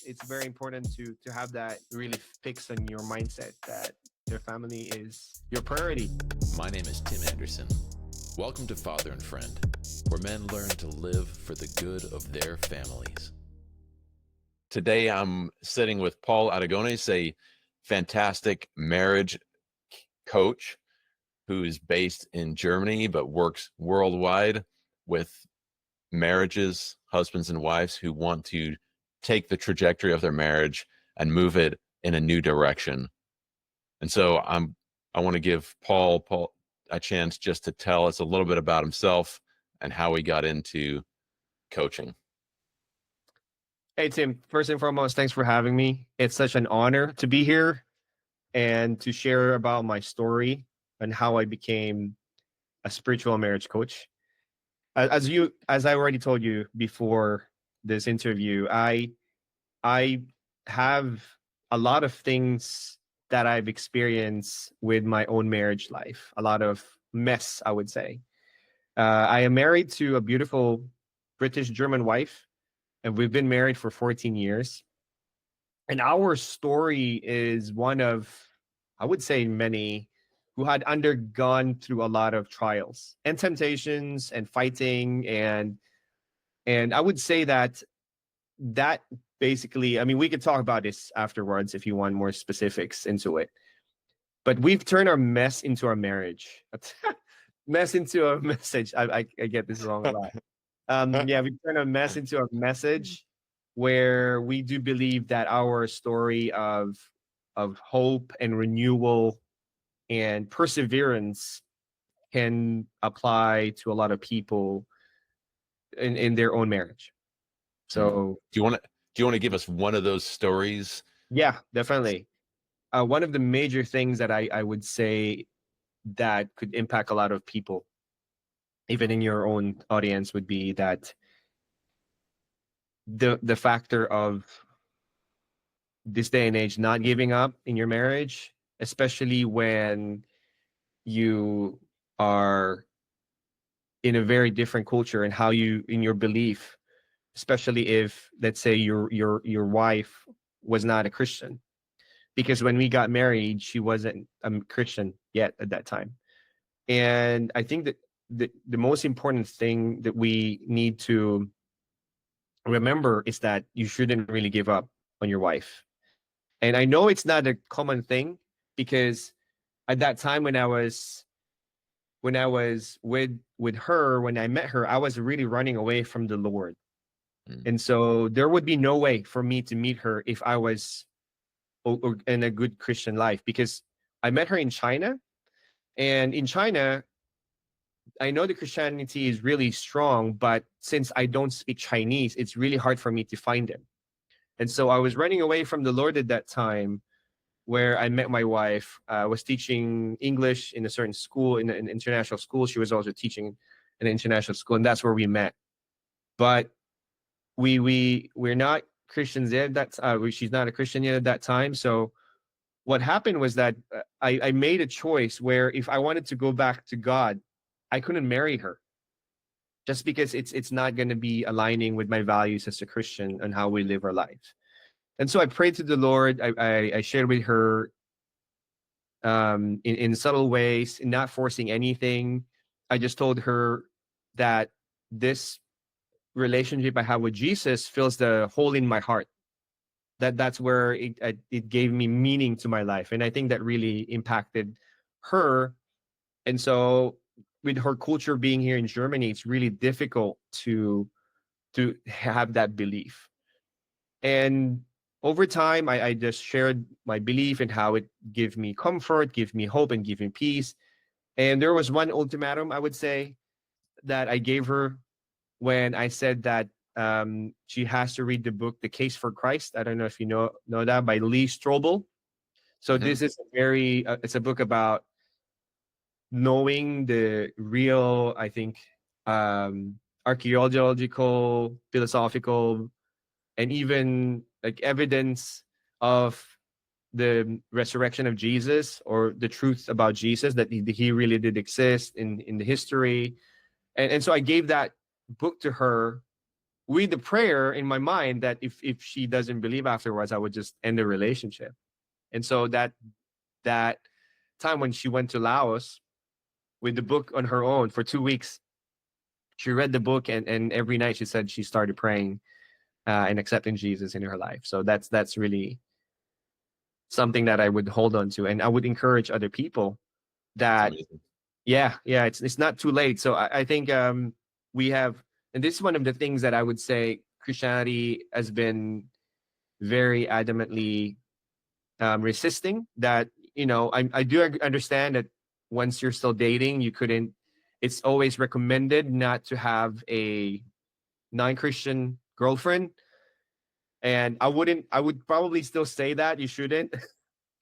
it's very important to have that really fixed on your mindset that your family is your priority. My name is Tim Anderson. Welcome to Father and Friend, where men learn to live for the good of their families. Today, I'm sitting with Paul Aragones, a fantastic marriage coach who is based in Germany but works worldwide with marriages, husbands and wives who want to take the trajectory of their marriage and move it in a new direction. And so I want to give Paul a chance just to tell us a little bit about himself and how he got into coaching. Hey, Tim, first and foremost, thanks for having me. It's such an honor to be here and to share about my story and how I became a spiritual marriage coach. As I already told you before this interview, I have a lot of things that I've experienced with my own marriage life, a lot of mess, I would say. I am married to a beautiful British German wife, and we've been married for 14 years. And our story is one of, I would say, many who had undergone through a lot of trials and temptations and fighting. And I would say that basically, I mean, we could talk about this afterwards if you want more specifics into it. But we've turned our mess into our marriage. Mess into a message. I get this wrong a lot. Yeah, we turn a mess into a message where we do believe that our story of hope and renewal and perseverance can apply to a lot of people in their own marriage. So do you want to give us one of those stories? Yeah, definitely. One of the major things that I would say that could impact a lot of people, even in your own audience, would be that the factor of this day and age not giving up in your marriage, especially when you are in a very different culture and how you in your belief, especially if, let's say, your wife was not a Christian. Because when we got married, she wasn't a Christian yet at that time. And I think that the most important thing that we need to remember is that you shouldn't really give up on your wife. And I know it's not a common thing, because at that time when I was with her, when I met her, I was really running away from the Lord. And so there would be no way for me to meet her if I was or in a good Christian life, because I met her in China, and in China, I know the Christianity is really strong, but since I don't speak Chinese, it's really hard for me to find it. And so I was running away from the Lord at that time, where I met my wife. I was teaching English in a certain school, in an international school. She was also teaching in an international school, and that's where we met. But we're not Christians yet. She's not a Christian yet at that time. So what happened was that I made a choice where if I wanted to go back to God, I couldn't marry her, just because it's not going to be aligning with my values as a Christian and how we live our lives. And so I prayed to the Lord. I shared with her in subtle ways, not forcing anything. I just told her that this relationship I have with Jesus fills the hole in my heart. That's where it gave me meaning to my life. And I think that really impacted her. And so with her culture being here in Germany, it's really difficult to have that belief. And over time, I just shared my belief and how it gave me comfort, gave me hope, and gave me peace. And there was one ultimatum, I would say, that I gave her when I said that she has to read the book "The Case for Christ." I don't know if you know that, by Lee Strobel. So this is it's a book about knowing the real, I think, archaeological, philosophical, and even like evidence of the resurrection of Jesus, or the truth about Jesus, that he really did exist in the history. And so I gave that book to her with the prayer in my mind that if she doesn't believe afterwards, I would just end the relationship. And so that time when she went to Laos with the book on her own for 2 weeks, she read the book, and every night she said she started praying and accepting Jesus in her life. So that's really something that I would hold on to, and I would encourage other people that yeah, it's not too late. So I think we have, and this is one of the things that I would say Christianity has been very adamantly resisting. That, I do understand that once you're still dating, you couldn't. It's always recommended not to have a non-Christian girlfriend, and I wouldn't. I would probably still say that you shouldn't.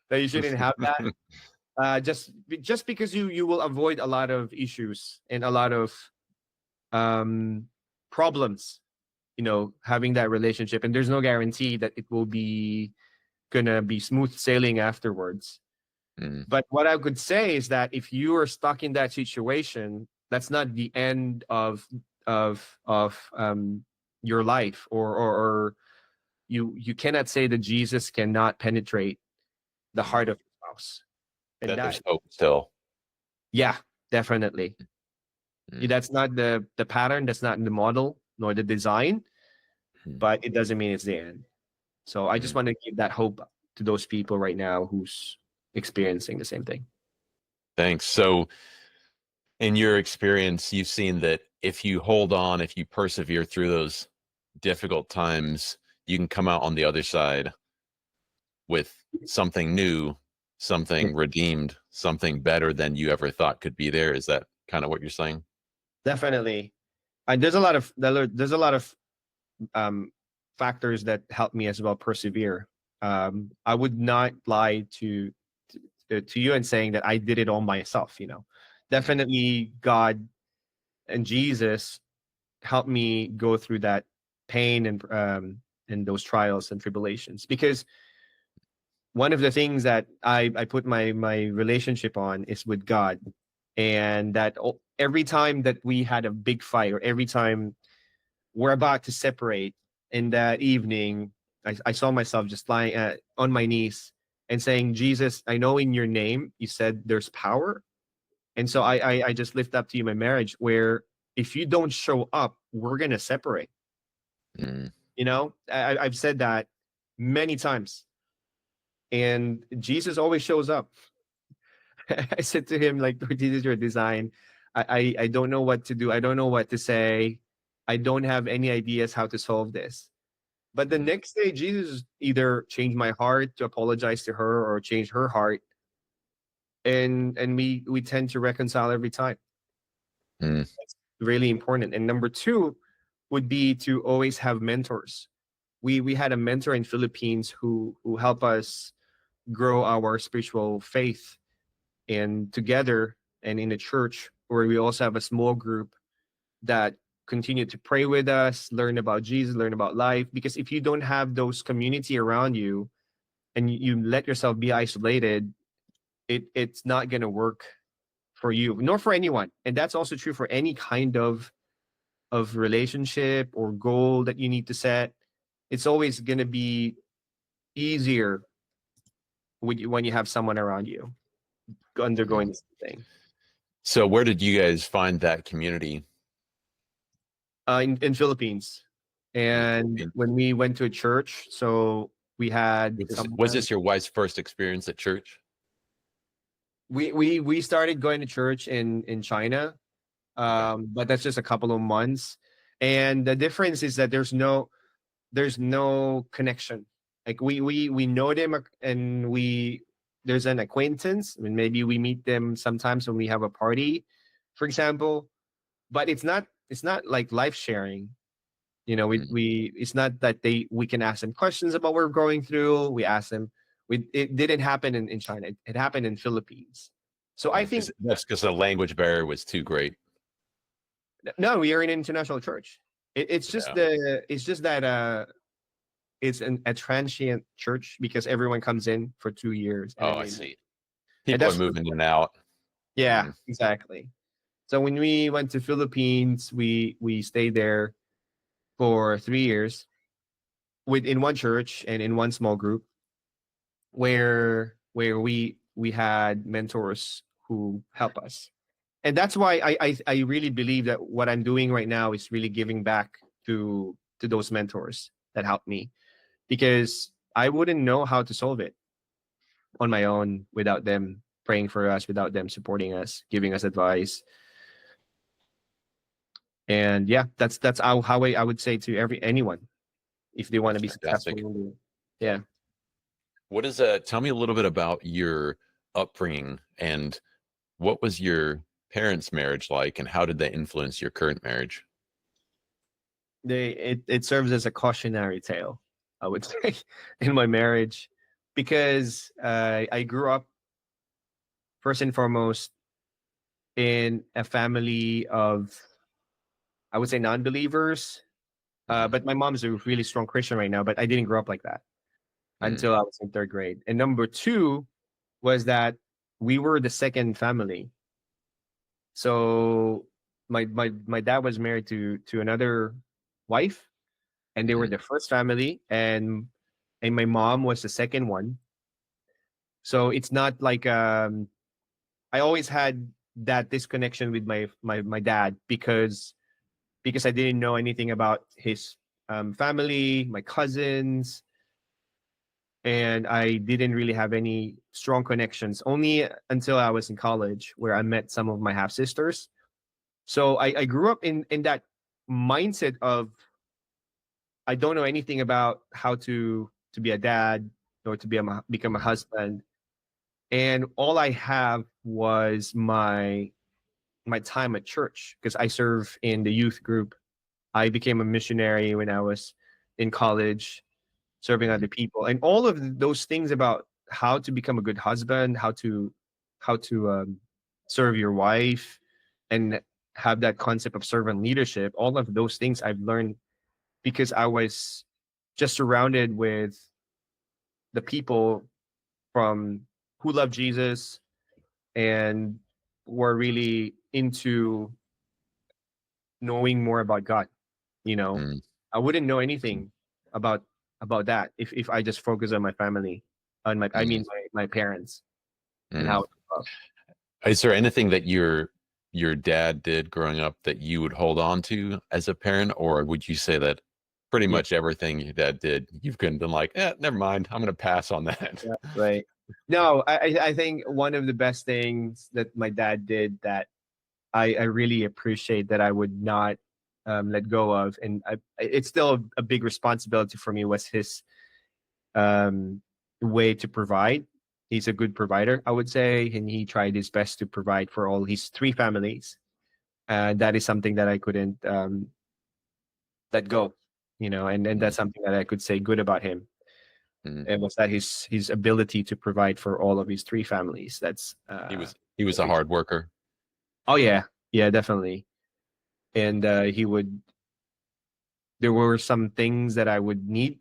That you shouldn't have that. Just because you will avoid a lot of issues and a lot of problems, having that relationship, and there's no guarantee that it will be gonna be smooth sailing afterwards. But what I could say is that if you are stuck in that situation, that's not the end of your life, or you cannot say that Jesus cannot penetrate the heart of your spouse. And that there's hope still. Yeah, definitely. That's not the pattern, that's not the model nor the design, but it doesn't mean it's the end. So I just want to give that hope to those people right now who's experiencing the same thing. Thanks. So in your experience, you've seen that if you hold on, if you persevere through those difficult times, you can come out on the other side with something new, something redeemed, something better than you ever thought could be there. Is that kind of what you're saying? Definitely. And there's a lot of factors that help me as well persevere. I would not lie to you and saying that I did it all myself. Definitely God and Jesus helped me go through that pain and those trials and tribulations, because one of the things that I put my relationship on is with God, and that every time that we had a big fight, or every time we're about to separate, in that evening, I saw myself just lying on my knees and saying, Jesus, I know in your name you said there's power. And so I just lift up to you my marriage, where if you don't show up, we're going to separate. I've said that many times, and Jesus always shows up. I said to him, like, this is your design. I don't know what to do. I don't know what to say. I don't have any ideas how to solve this. But the next day, Jesus either changed my heart to apologize to her, or change her heart. And we tend to reconcile every time. That's really important. And number two would be to always have mentors. We had a mentor in Philippines who helped us grow our spiritual faith, and together, and in the church, where we also have a small group that continue to pray with us, learn about Jesus, learn about life. Because if you don't have those community around you, and you let yourself be isolated, it's not going to work for you nor for anyone. And that's also true for any kind of relationship or goal that you need to set. It's always going to be easier when you have someone around you undergoing the same thing. So where did you guys find that community? In Philippines. And when we went to a church, so we had was this your wife's first experience at church? We started going to church in China, but that's just a couple of months. And the difference is that there's no connection. Like we know them, and there's an acquaintance. I mean, maybe we meet them sometimes when we have a party, for example. But it's not like life sharing. It's not that we can ask them questions about what we're going through. We ask them. It didn't happen in China. It happened in Philippines. So I think that's because the language barrier was too great. No, we are an international church. It's just that it's a transient church, because everyone comes in for 2 years. Oh, I see. People are moving in and out. Yeah, exactly. So when we went to Philippines, we stayed there, for 3 years in one church and in one small group where we had mentors who help us. And that's why I really believe that what I'm doing right now is really giving back to those mentors that helped me, because I wouldn't know how to solve it on my own without them praying for us, without them supporting us, giving us advice. And yeah, that's how I would say to anyone, if they want to That's be fantastic. successful. Yeah. What is tell me a little bit about your upbringing, and what was your parents' marriage like, and how did they influence your current marriage? It serves as a cautionary tale, I would say, in my marriage, because I grew up first and foremost in a family of, I would say, non-believers. But my mom's a really strong Christian right now, but I didn't grow up like that Mm, until I was in third grade. And number two was that we were the second family. So my dad was married to another wife, and they were mm, the first family, and my mom was the second one. So it's not like I always had that disconnection with my dad, because I didn't know anything about his family, my cousins, and I didn't really have any strong connections. Only until I was in college, where I met some of my half sisters. So I grew up in that mindset of, I don't know anything about how to be a dad, or to become a mm, husband, and all I have was my time at church, because I serve in the youth group. I became a missionary when I was in college, serving mm, other people, and all of those things about how to become a good husband, how to serve your wife, and have that concept of servant leadership. All of those things I've learned because I was just surrounded with the people from who love Jesus and were really into knowing more about God. You know, mm, I wouldn't know anything about that if I just focus on my family, on my I mm, mean my parents, and mm. how. Is there anything that your dad did growing up that you would hold on to as a parent, or would you say that pretty Yeah, much everything your dad did, you've been like, never mind, I'm going to pass on that? yeah, right. No, I think one of the best things that my dad did that I really appreciate, that I would not let go of, and it's still a big responsibility for me, was his um, way to provide. He's a good provider, I would say, and he tried his best to provide for all his three families. That is something that I couldn't let go, and Mm, that's something that I could say good about him. mm. It was that his ability to provide for all of his three families. That's He was a appreciate. hard worker. Oh yeah, yeah, definitely. And he would. There were some things that I would need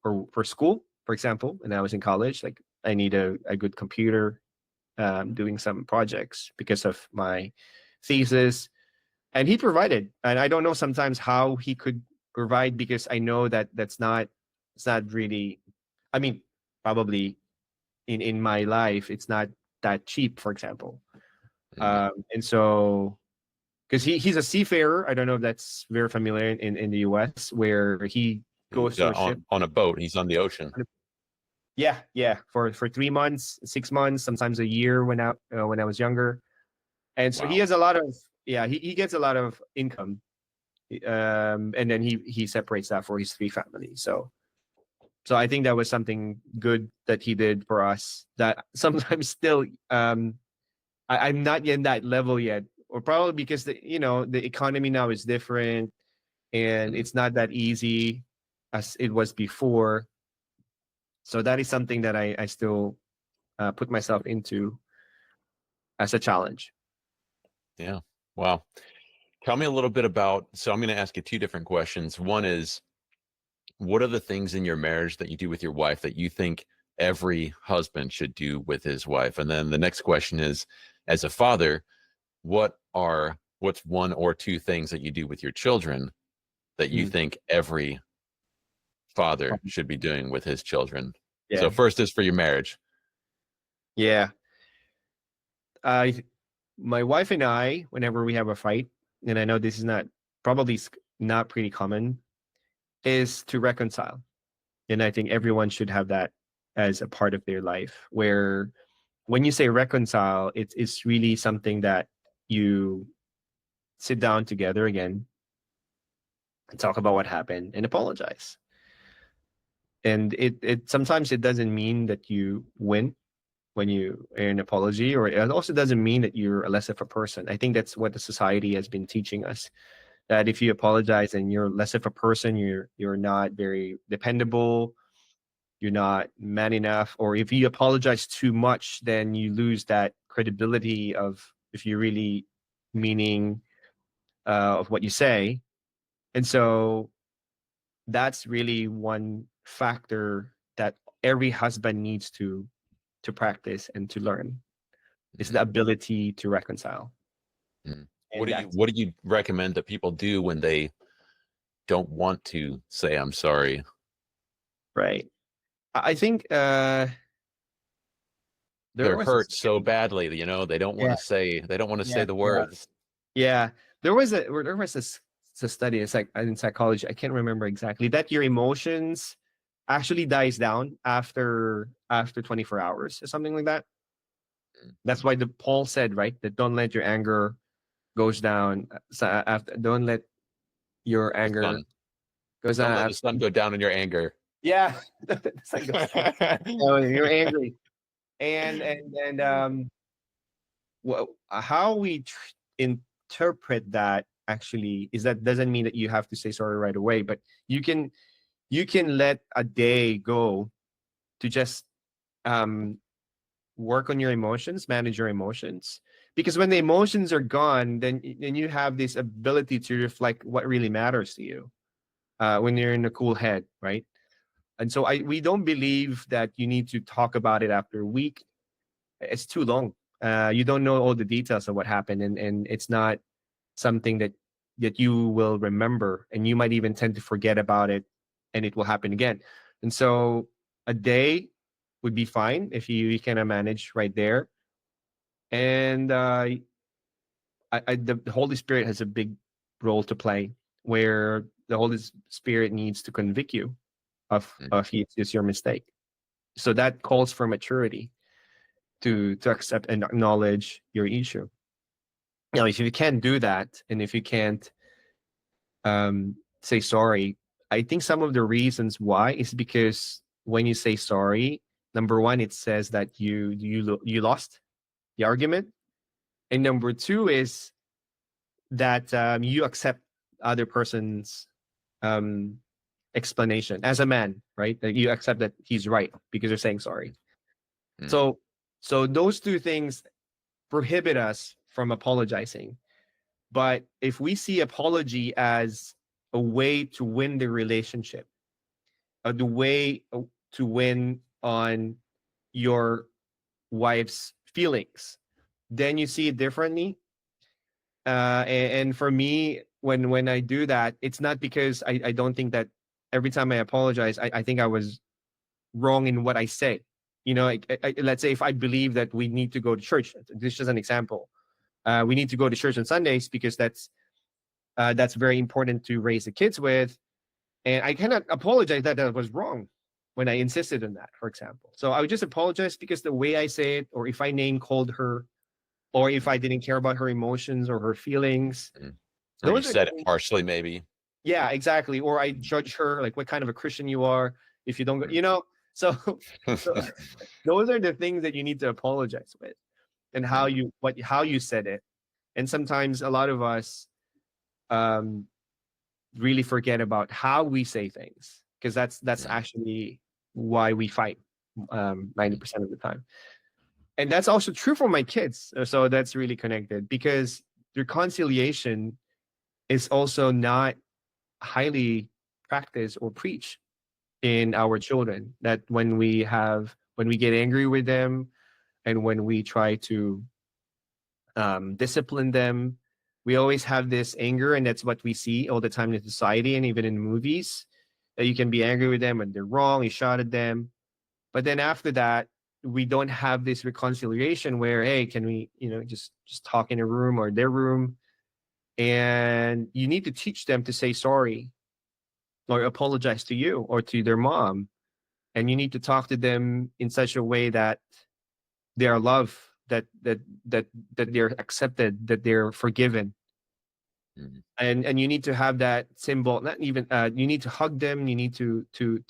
for school, for example, when I was in college. Like, I need a good computer, doing some projects because of my thesis, and he provided. And I don't know sometimes how he could provide, because I know that it's not really. I mean, probably in my life, it's not that cheap, for example. Mm. And so, because he's a seafarer, I don't know if that's very familiar in the U.S., where he goes He's to a ship. on a boat. He's on the ocean. Yeah, yeah, for 3 months, 6 months, sometimes a year when I was younger. And so he Wow. has a lot of, yeah, he gets a lot of income, and then he separates that for his three families. So I think that was something good that he did for us, that sometimes still, I'm not yet in that level yet, or probably because the economy now is different, and Mm. it's not that easy as it was before. So that is something that I still put myself into as a challenge. Yeah. Wow. Tell me a little bit about, so I'm going to ask you two different questions. One is, what are the things in your marriage that you do with your wife that you think every husband should do with his wife? And then the next question is, as a father, what's one or two things that you do with your children that you Mm. think every father should be doing with his children? So Yeah. first is for your marriage. Yeah. My wife and I, whenever we have a fight, and I know this is not pretty common, is to reconcile. And I think everyone should have that as a part of their life, where when you say reconcile, it's really something that you sit down together again and talk about what happened and apologize. And it sometimes it doesn't mean that you win when you an apology, or it also doesn't mean that you're a less of a person. I think that's what the society has been teaching us, that if you apologize and you're less of a person, you're not very dependable, you're not man enough, or if you apologize too much, then you lose that credibility of if you really meaning of what you say. And so that's really one factor that every husband needs to practice and to learn, is the ability to reconcile. And that's What do you recommend that people do when they don't want to say I'm sorry? right. I think They're there was a hurt so study. badly, they don't want Yeah, to say yeah, the yeah, words. yeah. There was a study. It's like in psychology. I can't remember exactly, that your emotions actually dies down after 24 hours or something like that. That's why the Paul said, right, that don't let your anger goes down. So after, don't let your The anger sun. goes Don't down let the sun go down in your anger. yeah. The sun goes down. Oh, you're angry. And well, how we interpret that actually is that doesn't mean that you have to say sorry right away, but you can let a day go to just um work on your emotions, manage your emotions. Because when the emotions are gone, then you have this ability to reflect what really matters to you when you're in a cool head, right? And so we don't believe that you need to talk about it after a week. It's too long. You don't know all the details of what happened, and it's not something that you will remember, and you might even tend to forget about it, and it will happen again. And so a day would be fine if you can manage right there. And the Holy Spirit has a big role to play, where the Holy Spirit needs to convict you of it's your mistake. So that calls for maturity to accept and acknowledge your issue. Now, if you can't do that, and if you can't say sorry, I think some of the reasons why is because when you say sorry, number one, it says that you lost the argument, and number two is that you accept other person's um, explanation as a man, right? That you accept that he's right because you're saying sorry. Mm, So, those two things prohibit us from apologizing. But if we see apology as a way to win the relationship, the way to win on your wife's feelings, then you see it differently. And for me, when I do that, it's not because I don't think that every time I apologize, I think I was wrong in what I say. Let's say if I believe that we need to go to church, this is just an example. We need to go to church on Sundays because that's very important to raise the kids with. And I cannot apologize that was wrong when I insisted on that, for example. So I would just apologize because the way I say it, or if I name called her, or if I didn't care about her emotions or her feelings. mm. Or you Those are said it things, harshly, maybe. yeah, exactly. Or I judge her, like what kind of a Christian you are if you don't go, so so those are the things that you need to apologize with, and how you said it. And sometimes a lot of us um really forget about how we say things, because that's actually why we fight 90% of the time. And that's also true for my kids. So that's really connected, because reconciliation is also not highly practiced or preached in our children. That when we get angry with them, and when we try to discipline them, we always have this anger, and that's what we see all the time in society and even in movies, that you can be angry with them when they're wrong, you shot at them. But then after that, we don't have this reconciliation where, hey, can we, just talk in a room or their room? And you need to teach them to say sorry or apologize to you or to their mom. And you need to talk to them in such a way that they are loved, that they're accepted, that they're forgiven. Mm. And you need to have that symbol. Not even you need to hug them. You need to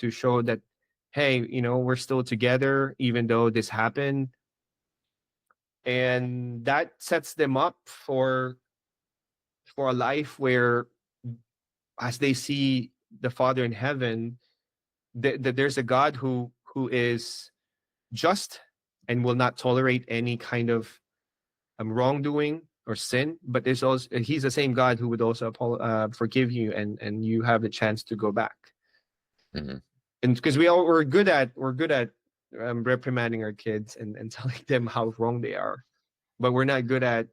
show that, hey, we're still together even though this happened. And that sets them up for a life where, as they see the Father in heaven, that there's a God who is just and will not tolerate any kind of wrongdoing or sin, but there's also, he's the same God who would also forgive you, and you have the chance to go back. Mm-hmm. And because we're good at reprimanding our kids and telling them how wrong they are, but we're not good at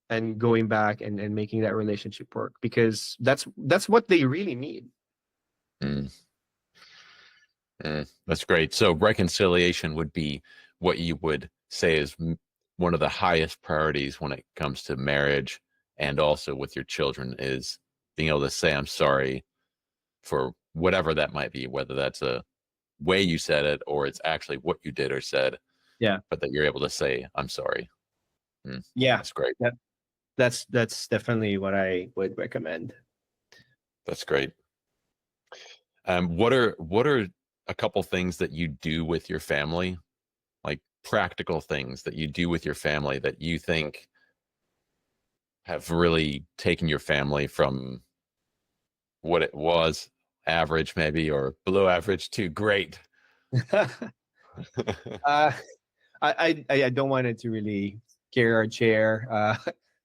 and going back and making that relationship work, because that's what they really need. Mm. That's great. So reconciliation would be what you would say is one of the highest priorities when it comes to marriage, and also with your children, is being able to say, I'm sorry for whatever that might be, whether that's a way you said it or it's actually what you did or said. Yeah. But that you're able to say, I'm sorry. Yeah. That's great. That's definitely what I would recommend. That's great. What are a couple things that you do with your family, like practical things that you do with your family that you think have really taken your family from what it was average maybe or below average to great? I don't want it to really carry our chair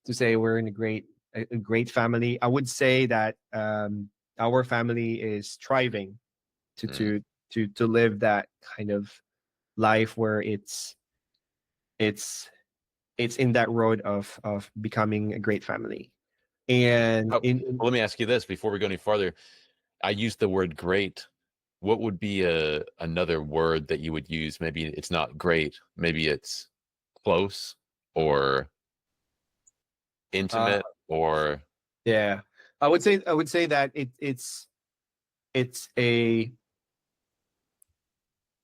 to say we're in a great family. I would say that our family is striving to live that kind of life where it's in that road of becoming a great family. And well, let me ask you this before we go any farther. I used the word great. What would be another word that you would use? Maybe it's not great. Maybe it's close or intimate or. Yeah, I would say that it's a,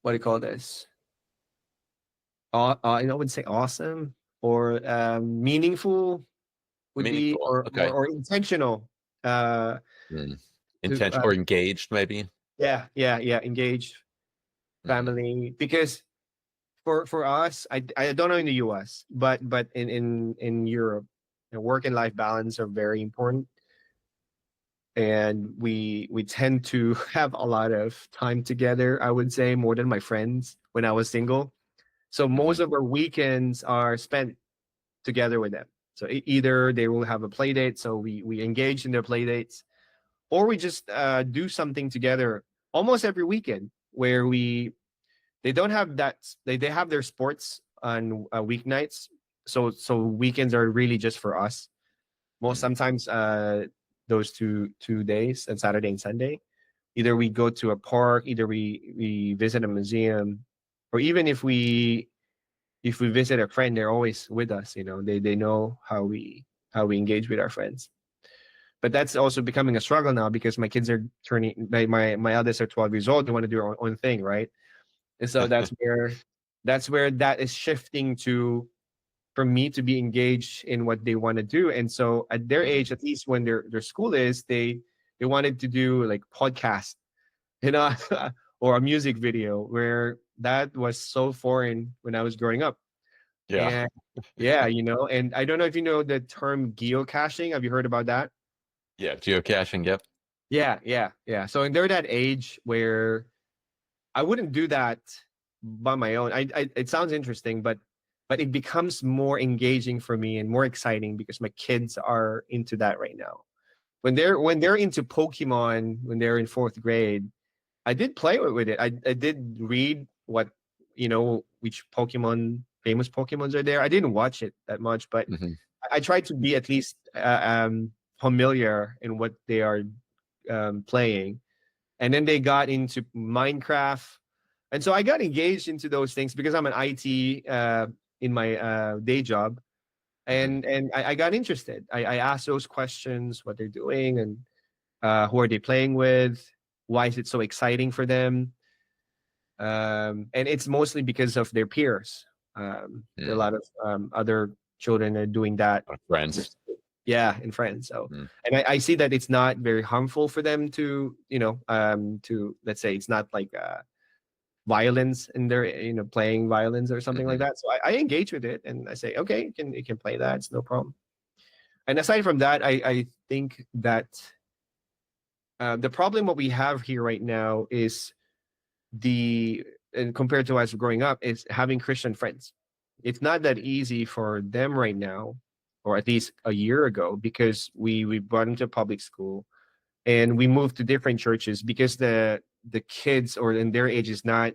what do you call this? I would say awesome or meaningful would be, Meaningful. Okay. or intentional. Intention or engaged, maybe. Yeah, engaged family. Because for us, I don't know in the US, but in Europe, work and life balance are very important. And we tend to have a lot of time together, I would say more than my friends when I was single. So most of our weekends are spent together with them. So either they will have a play date, so we engage in their play dates, or we just do something together almost every weekend, where they don't have that, they have their sports on weeknights, so weekends are really just for us. Sometimes those two days, and Saturday and Sunday, either we go to a park, either we visit a museum, or even if we visit a friend, they're always with us. They know how we engage with our friends. But that's also becoming a struggle now, because my kids are turning, my eldest are 12 years old. They want to do their own thing, right? And so that's where that is shifting to, for me to be engaged in what they want to do. And so at their age, at least when their school is, they wanted to do like podcast, or a music video, where that was so foreign when I was growing up. Yeah. And yeah, and I don't know if you know the term geocaching. Have you heard about that? Yeah, geocaching. Yep. Yeah. So they're that age where I wouldn't do that by my own. It sounds interesting, but it becomes more engaging for me and more exciting because my kids are into that right now. When they're into Pokemon, when they're in 4th grade, I did play with it. I did read what, which famous Pokemons are there. I didn't watch it that much, but I try to be at least familiar in what they are playing. And then they got into Minecraft. And so I got engaged into those things because I'm an IT in my day job. And I got interested. I asked those questions, what they're doing, and who are they playing with? Why is it so exciting for them? And it's mostly because of their peers. There are a lot of other children are doing that. Friends. Yeah, and friends. So, and I see that it's not very harmful for them to, to, let's say, it's not like violence in their, playing violence or something like that. So I engage with it and I say, okay, you can play that. It's no problem. And aside from that, I think that the problem what we have here right now is and compared to us growing up, is having Christian friends. It's not that easy for them right now, or at least a year ago, because we brought them to public school and we moved to different churches because the kids or in their age is not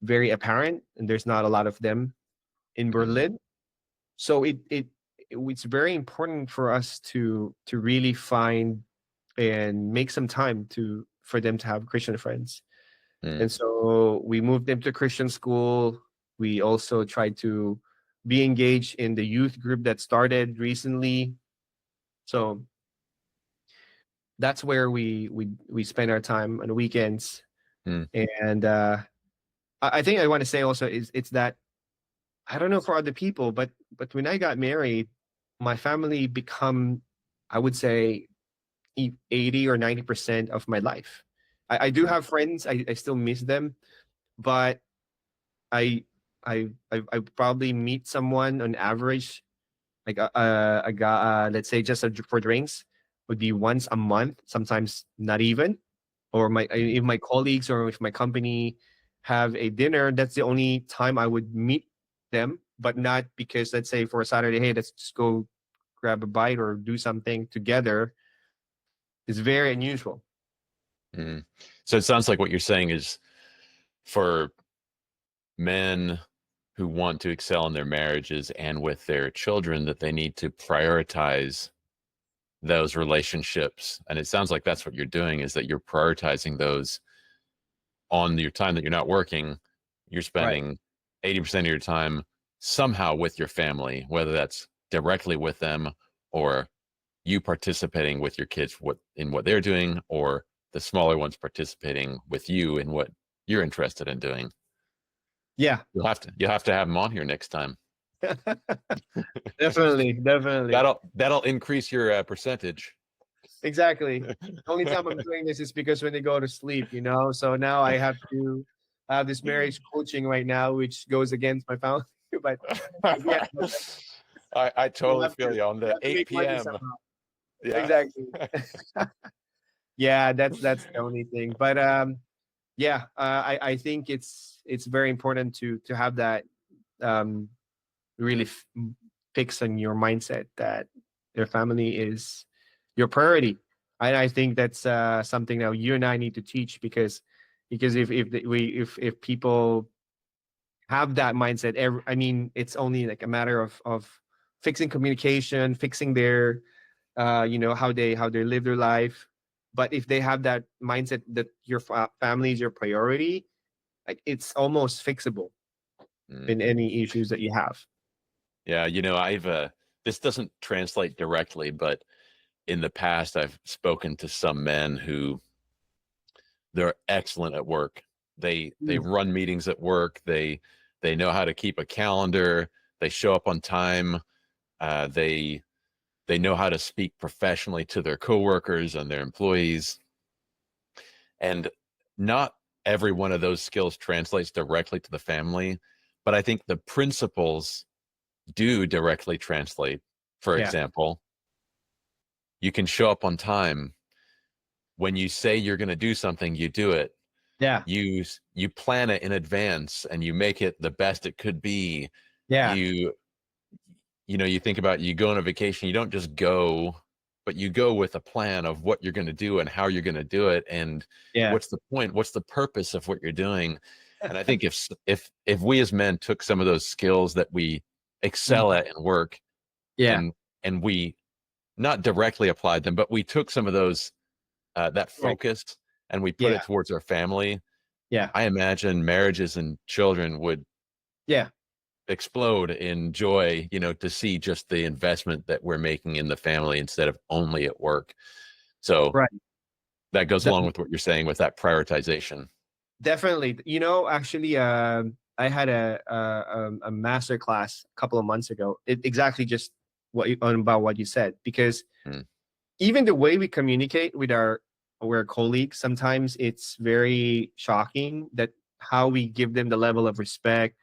very apparent and there's not a lot of them in Berlin. So it's very important for us to really find and make some time for them to have Christian friends. And so we moved them to Christian school. We also tried to be engaged in the youth group that started recently. So that's where we spend our time on the weekends. And I think I want to say also it's that, I don't know for other people, but when I got married, my family become, I would say, 80 or 90% of my life. I do have friends. I still miss them, but I probably meet someone on average, like a guy, let's say just for drinks, would be once a month, sometimes not even. Or if my colleagues or if my company have a dinner, that's the only time I would meet them, but not because, let's say, for a Saturday, hey, let's just go grab a bite or do something together. It's very unusual. So it sounds like what you're saying is, for men who want to excel in their marriages and with their children, that they need to prioritize those relationships. And it sounds like that's what you're doing, is that you're prioritizing those on your time that you're not working. You're spending 80% of your time somehow with your family, whether that's directly with them or you participating with your kids in what they're doing, or the smaller ones participating with you in what you're interested in doing. Yeah. You'll have to have them on here next time. Definitely. That'll increase your percentage. Exactly. The only time I'm doing this is because when they go to sleep, so now I have to have this marriage coaching right now, which goes against my family. But yeah, I totally feel you on the 8 p.m. Yeah. Exactly. Yeah, that's the only thing. But I think it's very important to have that really fix on your mindset that your family is your priority. I think that's something that you and I need to teach, because if people have that mindset, I mean, it's only like a matter of fixing communication, fixing their how they live their life. But if they have that mindset that your family is your priority, like, it's almost fixable in any issues that you have. Yeah, I've this doesn't translate directly, but in the past I've spoken to some men who, they're excellent at work. They run meetings at work. They know how to keep a calendar. They show up on time. They know how to speak professionally to their coworkers and their employees. And not every one of those skills translates directly to the family, but I think the principles do directly translate. For example, you can show up on time. When you say you're going to do something, you do it. Yeah. You plan it in advance and you make it the best it could be. Yeah. You think about, you go on a vacation, you don't just go, but you go with a plan of what you're going to do and how you're going to do it. And what's the point? What's the purpose of what you're doing? And I think if we as men took some of those skills that we excel at in work Yeah. And we not directly applied them, but we took some of those that Right. focus and we put Yeah. it towards our family. Yeah. I imagine marriages and children would Yeah. explode in joy, to see just the investment that we're making in the family instead of only at work. So Right. that goes De- along with what you're saying with that prioritization. Definitely. Actually, I had a master class a couple of months ago. Exactly just about what you said, because Mm, even the way we communicate with our colleagues, sometimes it's very shocking that how we give them the level of respect,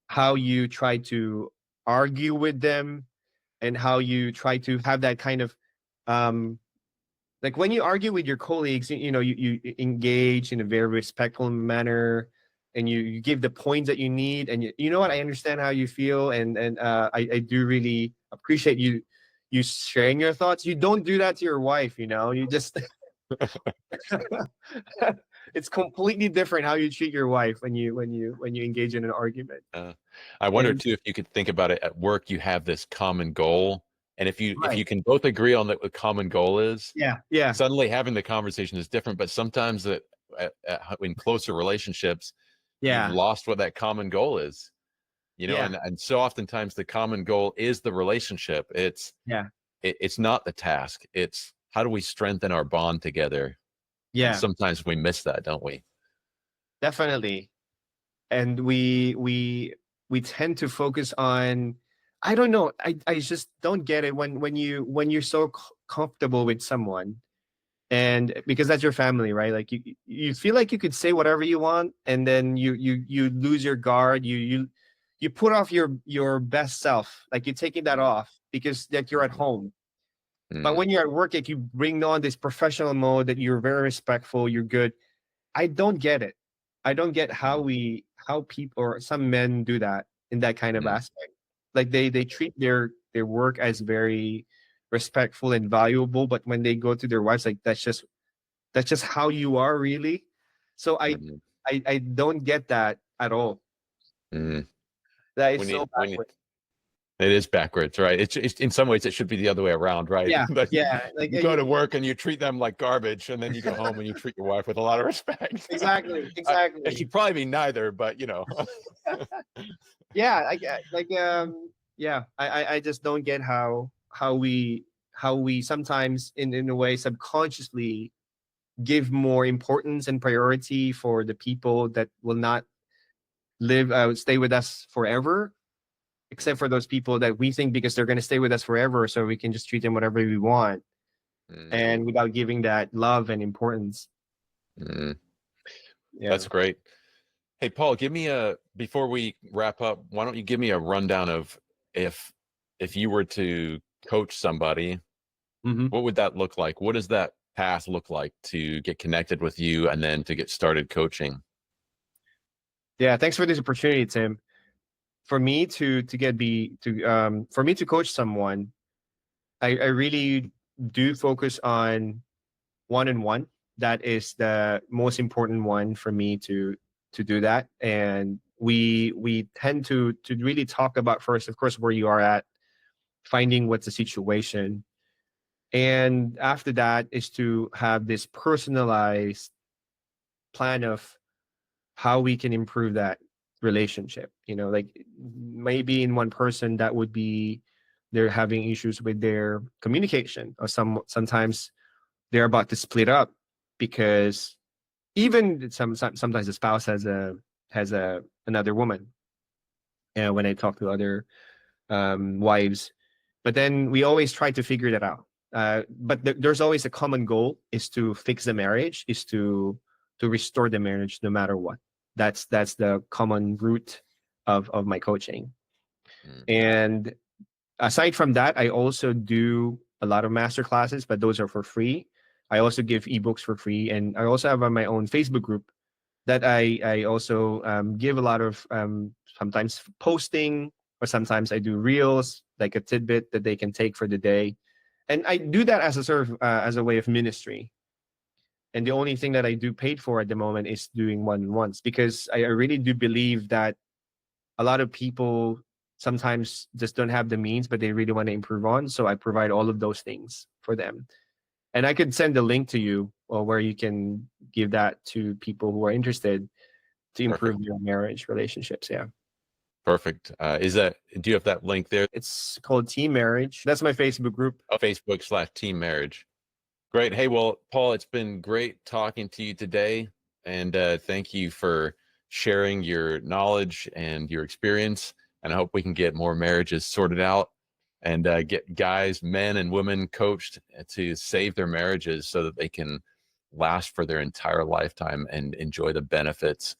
how you try to argue with them, and how you try to have that kind of um like when you argue with your colleagues, you engage in a very respectful manner, and you give the points that you need, and you know what, I understand how you feel, and I do really appreciate you sharing your thoughts. You don't do that to your wife, you just it's completely different how you treat your wife when you engage in an argument. uh, I wonder And too if you could think about it at work. You have this common goal, and if you right. can both agree on what the common goal is, Yeah. Yeah. suddenly having the conversation is different. But sometimes in closer relationships, you've Yeah. lost what that common goal is. Yeah. And so oftentimes the common goal is the relationship. Yeah. It's not the task. It's how do we strengthen our bond together? And Yeah. sometimes we miss that, don't we? Definitely. And we tend to focus on, I don't know, I just don't get it when you're so comfortable with someone, and because that's your family, right? Like you feel like you could say whatever you want, and then you lose your guard, you put off your best self, like you're taking that off because that you're at home. But Mm, when you're at work, like you bring on this professional mode that you're very respectful, you're good. I don't get it. I don't get mm, how people or some men do that in that kind of mm, aspect. Like they treat their work as very respectful and valuable, but when they go to their wives, like that's just how you are, really. So mm, I don't get that at all. mm. That is When you so when you backward. It is backwards, right? It's in some ways it should be the other way around, right? Yeah, But yeah, like you go to work and you treat them like garbage, and then you go home and you treat your wife with a lot of respect. exactly, It exactly. should probably be neither, but Yeah, I get like yeah, I just don't get how we sometimes in a way subconsciously give more importance and priority for the people that will not stay with us forever, except for those people that we think because they're going to stay with us forever, so we can just treat them whatever we want, Mm, and without giving that love and importance. mm. Yeah. That's great. Hey, Paul, give me before we wrap up, why don't you give me a rundown of if if you were to coach somebody, Hmm. what would that look like? What does that path look like to get connected with you and then to get started coaching? Yeah, thanks for this opportunity, Tim. For me to get be to for me to coach someone, I really do focus on one-on-one. That is the most important one for me to do that. And we tend to really talk about first, of course, where you are at, finding what's the situation. And after that is to have this personalized plan of how we can improve that relationship. Like maybe in one person that would be they're having issues with their communication, or sometimes they're about to split up because even sometimes the spouse has a another woman. And when I talk to other wives, but then we always try to figure that out. But there's always a common goal: is to fix the marriage, is to restore the marriage no matter what. That's the common root of my coaching. Mm, And aside from that, I also do a lot of master classes, but those are for free. I also give ebooks for free, and I also have my own Facebook group that I also give a lot of sometimes posting, or sometimes I do reels, like a tidbit that they can take for the day, and I do that as a sort of as a way of ministry. And the only thing that I do paid for at the moment is doing one-on-ones, because I really do believe that a lot of people sometimes just don't have the means, but they really want to improve on. So I provide all of those things for them. And I could send a link to you where you can give that to people who are interested to improve Perfect. your marriage relationships. Yeah. Perfect. Do you have that link there? It's called Team Marriage. That's my Facebook group. Facebook/Team Marriage. Great. Hey, well, Paul, it's been great talking to you today. And thank you for sharing your knowledge and your experience. And I hope we can get more marriages sorted out and get guys, men and women coached to save their marriages so that they can last for their entire lifetime and enjoy the benefits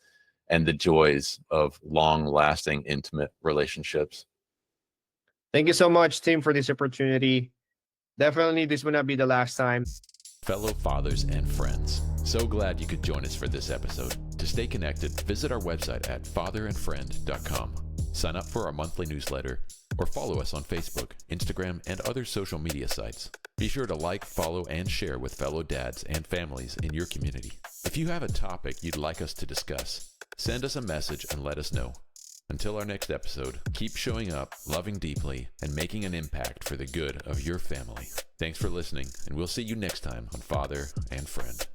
and the joys of long-lasting, intimate relationships. Thank you so much, Tim, for this opportunity. Definitely, this will not be the last time. Fellow fathers and friends, so glad you could join us for this episode. To stay connected, visit our website at fatherandfriend.com. Sign up for our monthly newsletter or follow us on Facebook, Instagram, and other social media sites. Be sure to like, follow, and share with fellow dads and families in your community. If you have a topic you'd like us to discuss, send us a message and let us know. Until our next episode, keep showing up, loving deeply, and making an impact for the good of your family. Thanks for listening, and we'll see you next time on Father and Friend.